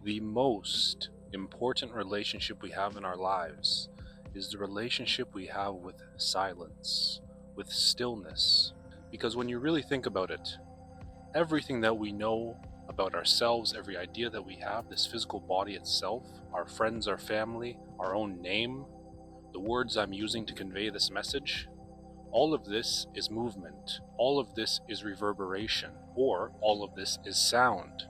The most important relationship we have in our lives is the relationship we have with silence, with stillness. Because when you really think about it, everything that we know about ourselves, every idea that we have, this physical body itself, our friends, our family, our own name, the words I'm using to convey this message, all of this is movement. All of this is reverberation, or all of this is sound.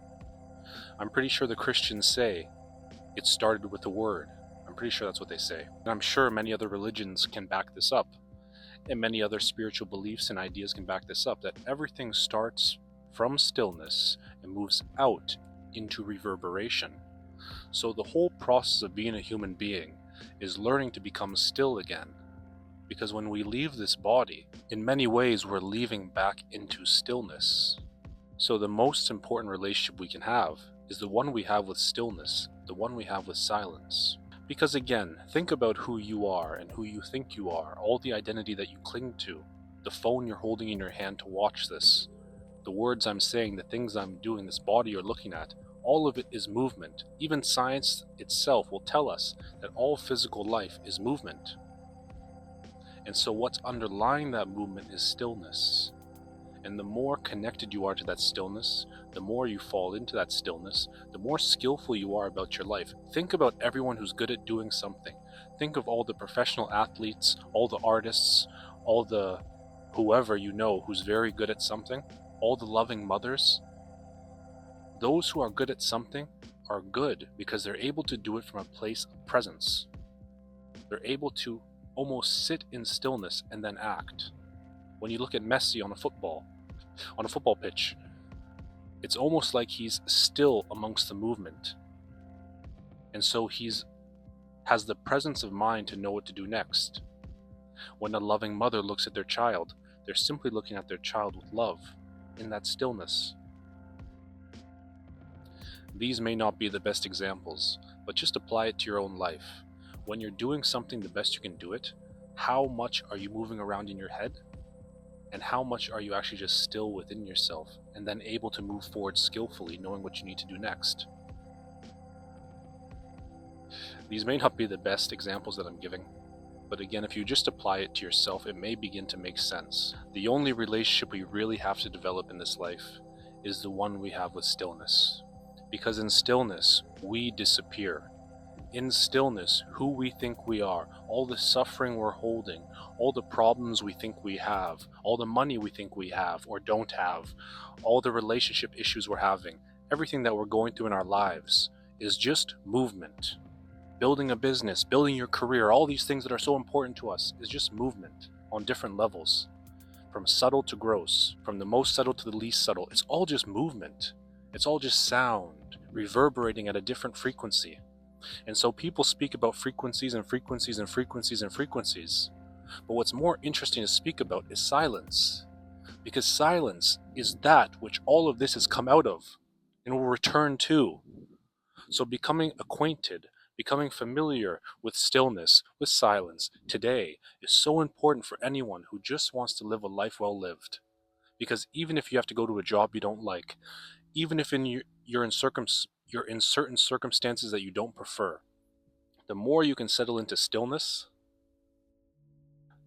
I'm pretty sure the Christians say it started with a word. I'm pretty sure that's what they say. And I'm sure many other religions can back this up, and many other spiritual beliefs and ideas can back this up, that everything starts from stillness and moves out into reverberation. So the whole process of being a human being is learning to become still again. Because when we leave this body, in many ways we're leaving back into stillness. So the most important relationship we can have is the one we have with stillness, the one we have with silence. Because again, think about who you are and who you think you are, all the identity that you cling to, the phone you're holding in your hand to watch this, the words I'm saying, the things I'm doing, this body you're looking at, all of it is movement. Even science itself will tell us that all physical life is movement. And so what's underlying that movement is stillness. And the more connected you are to that stillness, the more you fall into that stillness, the more skillful you are about your life. Think about everyone who's good at doing something. Think of all the professional athletes, all the artists, all the whoever you know who's very good at something, all the loving mothers. Those who are good at something are good because they're able to do it from a place of presence. They're able to almost sit in stillness and then act. When you look at Messi on a football pitch, it's almost like he's still amongst the movement. And so has the presence of mind to know what to do next. When a loving mother looks at their child, they're simply looking at their child with love, in that stillness. These may not be the best examples, but just apply it to your own life. When you're doing something the best you can do it, how much are you moving around in your head? And how much are you actually just still within yourself and then able to move forward skillfully, knowing what you need to do next? These may not be the best examples that I'm giving, but again, if you just apply it to yourself, it may begin to make sense. The only relationship we really have to develop in this life is the one we have with stillness. Because in stillness, we disappear. In stillness, who we think we are, all the suffering we're holding, all the problems we think we have, all the money we think we have or don't have, all the relationship issues we're having, everything that we're going through in our lives is just movement. Building a business, building your career, all these things that are so important to us is just movement on different levels. From subtle to gross, from the most subtle to the least subtle, it's all just movement. It's all just sound, reverberating at a different frequency. And so people speak about frequencies and frequencies and frequencies and frequencies. But what's more interesting to speak about is silence. Because silence is that which all of this has come out of and will return to. So becoming acquainted, becoming familiar with stillness, with silence today is so important for anyone who just wants to live a life well lived. Because even if you have to go to a job you don't like, even if you're in certain circumstances that you don't prefer, the more you can settle into stillness,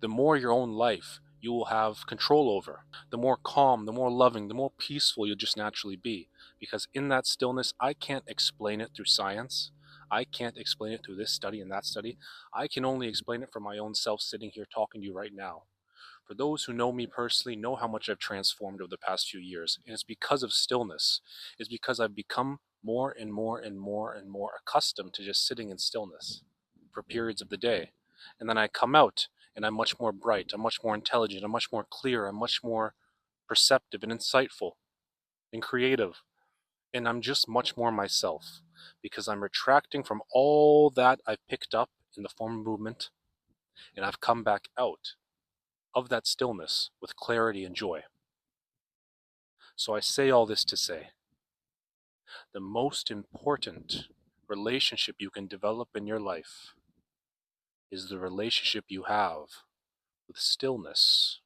the more your own life you will have control over. The more calm, the more loving, the more peaceful you'll just naturally be. Because in that stillness, I can't explain it through science. I can't explain it through this study and that study. I can only explain it from my own self sitting here talking to you right now. For those who know me personally know how much I've transformed over the past few years, and it's because of stillness. It's because I've become more and more and more and more accustomed to just sitting in stillness for periods of the day. And then I come out and I'm much more bright, I'm much more intelligent, I'm much more clear, I'm much more perceptive and insightful and creative. And I'm just much more myself because I'm retracting from all that I've picked up in the form of movement, and I've come back out of that stillness with clarity and joy. So I say all this to say, the most important relationship you can develop in your life is the relationship you have with stillness.